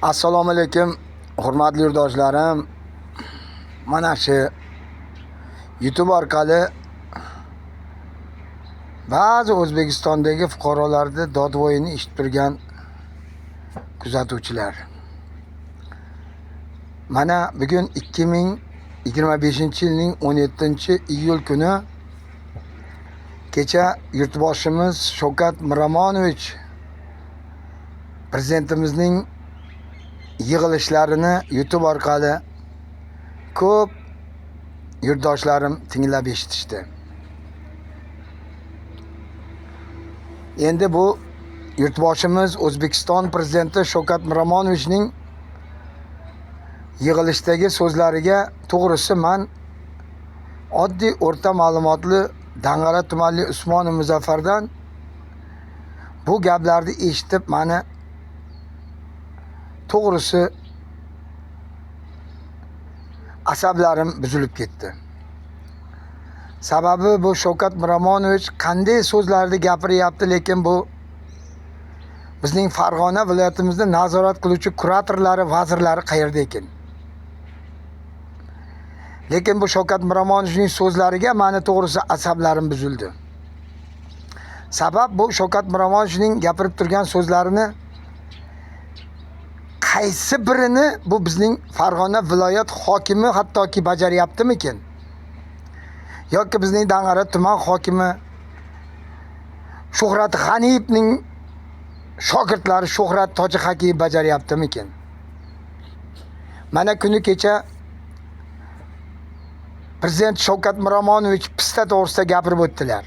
Assalomu alaykum, hurmatli yurdoshlarim. Mana shu YouTube orqali ba'zi O'zbekistondagi fuqarolarni dodvoyini eshitib turgan kuzatuvchilar. Mana bugun 2025-yilning 17-iyul kuni kecha yurtboshimiz Shavkat Miromonovich prezidentimizning yig'ilishlarini YouTube orqali ko'p yurtdoshlarim tinglab eshitishdi. Endi bu yurtboshimiz O'zbekiston prezidenti Shavkat Miromonovichning yig'ilishdagi so'zlariga to'g'risi men oddiy o'rta ma'lumotli Dang'ara tumanli Usmonov Muzaffardan bu gaplarni eshitib meni to'g'risi asablarim buzilib ketdi. Sababi bu Shavkat Miromonovich qanday so'zlarni gapiryapti, lekin bu bizning Farg'ona viloyatimizni nazorat qiluvchi kuratorlari, vazirlari qayerda ekan? Lekin bu Shavkat Miromonovichning so'zlariga meni to'g'risi asablarim buzildi. Sabab bu Shavkat Miromonovichning gapirib turgan so'zlarini qaysi birini bu bizning Farg'ona viloyat hokimi hattoki bajaryaptimikin? Yoki bizning Dang'ara tuman hokimi Shuhrat G'aniyevning shogirdlari Shuhrat Tojihakiyev bajaryaptimikin? Mana kuni kecha Prezident Shavkat Miromonovich pista to'g'risida gapirib o'tdilar.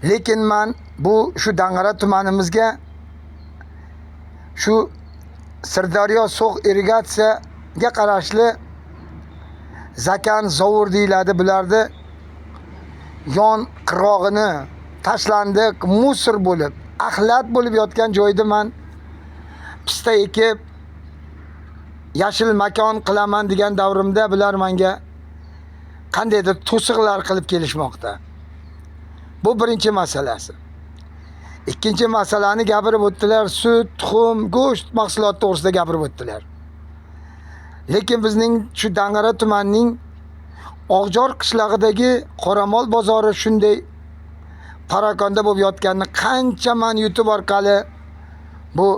Lekin men bu shu Dang'ara tumanimizga shu Sirdaryo So'g' irrigatsiyaga qarashli Zakan Zovur deyiladi, bularni yon qirg'og'ini tashlandi, musor bo'lib, axlat bo'lib yotgan joyda men pista ekib yashil makon qilaman degan davrimda bular menga qandaydir to'siqlar qilib kelishmoqda. Bu birinchi masalasi. Ikkinchi masalani gapirib o'tdilar, sut, tuxum, go'sht mahsuloti to'g'risida gapirib o'tdilar. Lekin bizning shu Dang'ara tumanining Oqjor qishlog'idagi qoramol bozori shunday parakonda bo'lib yotganini qancha men YouTube orqali bu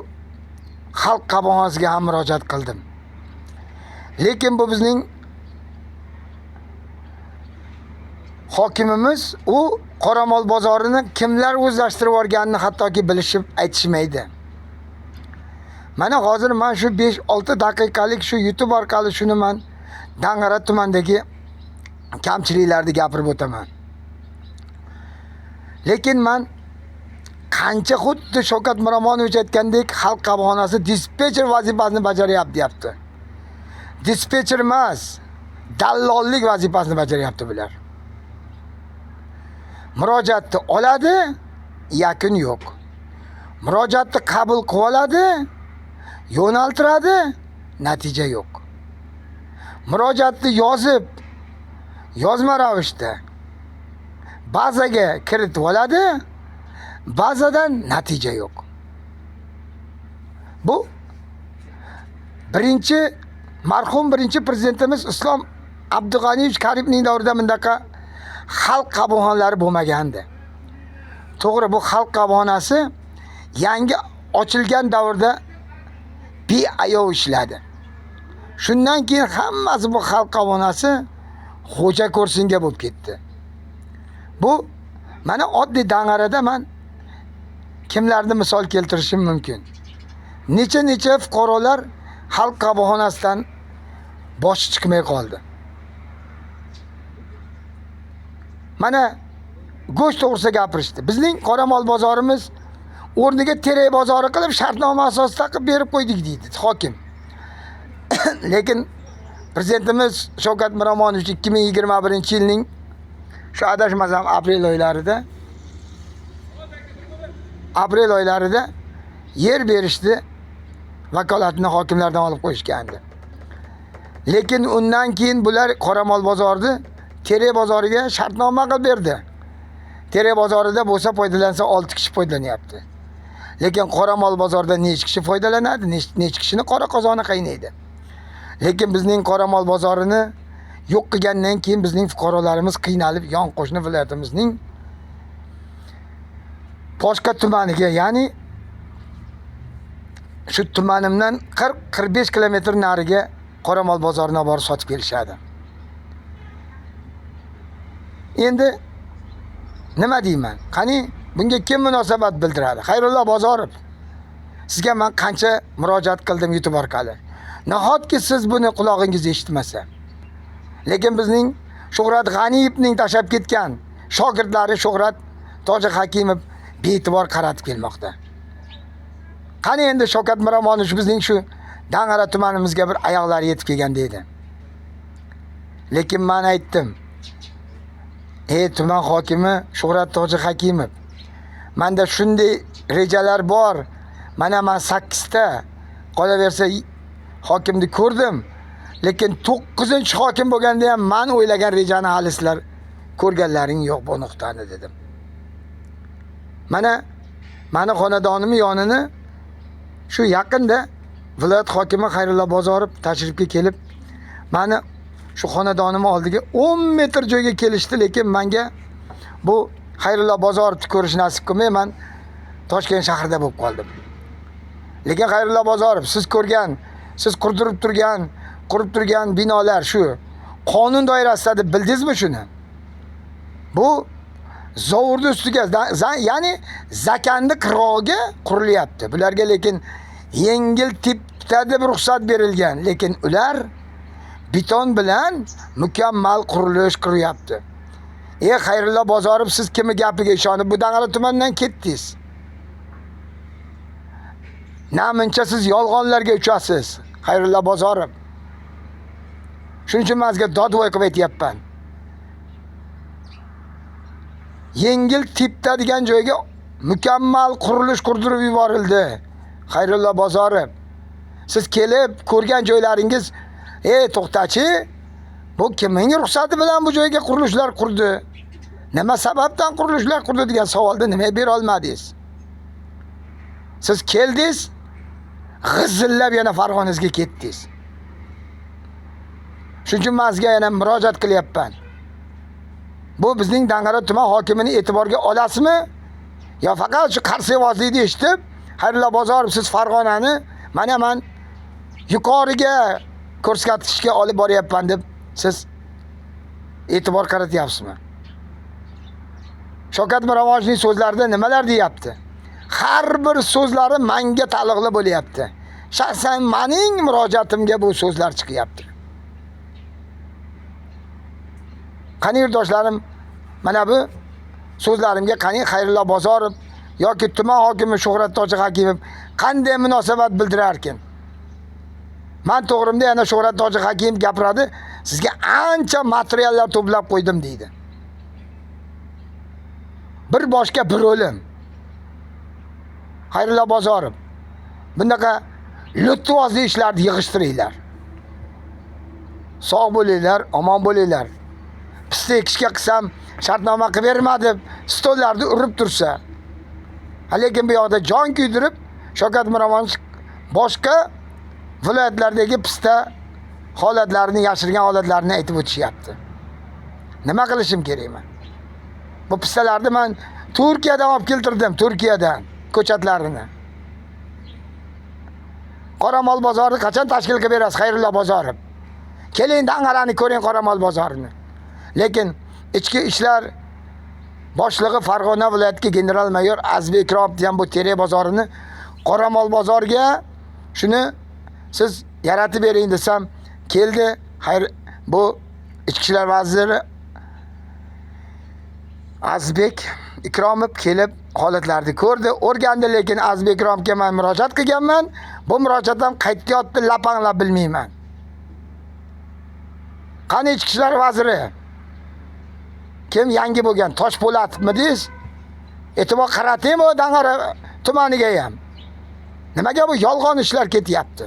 xalq qabonasiga ham murojaat qildim. Lekin bu bizning hokimimiz u qoramol bozorini kimlar o'zlashtirib olganini hattoki bilishib aytishmaydi. Mana hozir men shu 5-6 daqiqalik shu YouTube orqali shuni men Dang'ara tumanidagi kamchiliklarni gapirib o'taman. Lekin men qancha xuddi Shavkat Miromonovich aytgandek xalq qabonasi dispetcher vazifasini bajaryapti deyapti. Dispetcher emas, dallollik vazifasini bajaryapti bular. Murojaatni oladi, yakun yo'q. Murojaatni qabul qilib oladi, yo'naltiradi, natija yo'q. Murojaatni yozib, yozma ravishda bazaga kiritib oladi, bazadan natija yo'q. Bu marhum birinchi prezidentimiz Islom Abdug'aniyevich Karibning davrida bundaqa xalq qabonlari bo'lmagandi. To'g'ri, bu xalq qabonasi yangi ochilgan davrda beayov ishladi. Shundan keyin hammasi bu xalq qabonasi xo'ja ko'rsinga bo'lib ketdi. Bu mana oddiy Dang'arada men kimlarni misol keltirishim mumkin. Necha fuqarolar xalq qabonasidan boshi chiqmay qoldi. Mana go'sht to'g'risida gapirishdi. Bizning qoramol bozorimiz o'rniga terak bozori qilib shartnoma asosida qilib berib qo'ydik deydi hokim. Lekin prezidentimiz Shavkat Miromonovich 2021-yilning shu adashmasam aprel oylarida yer berishdi, vakolatni hokimlardan olib qo'yishgandi. Lekin undan keyin bular qoramol bozorni terak bozoriga shartnoma qilib berdi. Terak bozorida bo'lsa foydalansa 6 kishi foydalanyapti. Lekin qoramol bozorida necha kishi foydalanadi, necha kishini qora qozoni qaynaydi. Lekin bizning qoramol bozorini yo'q qilgandan keyin bizning fuqarolarimiz qiynalib, yon qo'shni viloyatimizning boshqa tumaniga, ya'ni shu tumanimdan 40-45 kilometr nariga qoramol bozoriga borib sotib kelishadi. Endi nima deyman? Qani bunga kim munosabat bildiradi? Xayrullo Bozorov, sizga men qancha murojaat qildim YouTube orqali. Nahotki siz buni qulog'ingiz eshitmasa. Lekin bizning Shuhrat G'aniyevning tashab ketgan shogirdlari Shuhrat Tojik Hakimov bee'tibor qaratib kelmoqda. Qani endi Shavkat Miromonovich bizning shu Dang'ara tumanimizga bir oyoqlari yetib kelgan deydi. Lekin men aytdim, tuman hokimi Shuhrat Tojik Hakimov, menda shunday rejalar bor. Mana men 8 ta qolaversa hokimni ko'rdim. Lekin 9-hokim bo'lganda ham men o'ylagan rejani hali sizlar ko'rganlaring yo'q bu nuqtani dedim. Mana meni xonadonim yonini shu yaqinda viloyat hokimi Xayrullo Bozorov tashrifga kelib, meni shu xonadonim oldiga 10 metr joyga kelishdi, lekin menga bu Xayrullo Bozorovni ko'rish nasib qilmay, men Toshkent shahrida bo'lib qoldim. Lekin Xayrullo Bozorov, siz ko'rgan, siz qurib turgan binolar shu qonun doirasida deb bildingizmi shuni? Bu zovurni ustiga, ya'ni zakanni qirog'iga qurilyapti. Bularga lekin yengil tipda deb ruxsat berilgan, lekin ular beton bilan mukammal qurilish qilyapti. Xayrullo Bozorov, siz kimning gapiga ishonib bu Dang'ara tumanidan ketdingiz? Namuncha siz yolg'onlarga uchasiz, Xayrullo Bozorov. Shuning uchun men sizga dodvoy qilib aytyapman. Yengil tipda degan joyga mukammal qurilish qurdirib yuborildi. Xayrullo Bozorov, siz kelib ko'rgan joylaringiz, to'xtachi, bu kimning ruxsati bilan bu joyga qurilishlar qurdi? Nima sababdan qurilishlar qurdi degan savolni nima bera olmadingiz? Siz keldingiz, g'izillab yana Farg'onangizga ketdingiz. Shuning uchun men sizga yana murojaat qilyapman. Bu bizning Dang'ara tuman hokimini e'tiborga olasizmi? Yo faqat shu qarsevozlikni eshitib, Xayrullo Bozorov, siz Farg'onani men yuqoriga ko'rsatishga olib boryapman deb siz e'tibor qaratyapsizmi? Shavkat Miromonovning so'zlarida nimalar deyapti? Har bir so'zlari menga taalluqli bo'lyapti. Shaxsan mening murojaatimga bu so'zlar chiqyapti. Qani yurdoshlarim, mana bu so'zlarimga qani Xayrullo Bozorov yoki tuman hokimi Shuhrat Tojik Hakimov qanday munosabat bildirar ekan? Men to'g'rimda yana Shuhrat Tojik Hakimov gapiradi, sizga ancha materiallar to'plab qo'ydim deydi. Bir boshqa bir o'lim. Xayrullo Bozorov, bunaqa luttvozli ishlarni yig'ishtiringlar. Sog' bo'linglar, omon bo'linglar. Pista ekishga qilsam shartnoma qilib berma deb stollarni urib tursa. Lekin bu yoqda jon kuydirib, Shavkat Miromonovich boshqa viloyatlardagi pista holatlarini, yashirgan holatlarini aytib o'tishyapti. Nima qilishim kerak men? Bu pistalarni men Turkiyadan olib keltirdim, Turkiyadan ko'chatlarini. Qoramol bozorini qachon tashkil qilib berasiz, Xayrullo Bozorov? Keling Dang'arani ko'ring, Qoramol bozorini. Lekin ichki ishlar boshlig'i Farg'ona viloyatiga general-mayor Azbek Ikromov degan bu Tere bozorini Qoramol bozoriga shuni siz yaratib bering desam, keldi. Bu ichki ishlar vaziri Azbek Ikromov kelib holatlarni ko'rdi, o'rgandi, lekin Azbek Ikromovga men murojaat qilganman. Bu murojaatim qaytayotdi, lapanglab bilmayman. Qani ichki ishlar vaziri? Kim yangi bo'lgan? Toshpo'latovmi deysiz? E'tibor qaratingmi o Dang'ara tumaniga ham? Nimaga bu yolg'on ishlar ketyapti?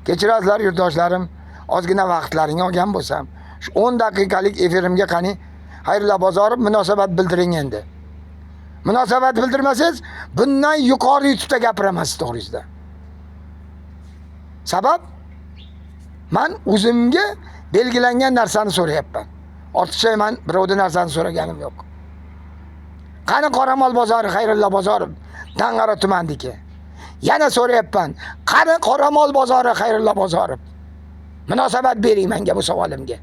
Kechirasizlar yurtdoshlarim, ozgina vaqtlaringni olgan bo'lsam, shu 10 daqiqalik efirimga qani Xayrullo Bozorov munosabat bildiring endi. Munosabat bildirmasangiz, bundan yuqori yutibda gapiraman siz to'g'risida. Sabab men o'zimga belgilangan narsani so'rayapman. Ortiqcha men birovdan narsani so'raganim yo'q. Qani Qoramol bozori, Xayrullo Bozorov, Dang'ara tumanidagi. Yana so'rayapman. Qani Qoramol bozori, Xayrullo Bozorov. Munosabat bering menga bu savolimga.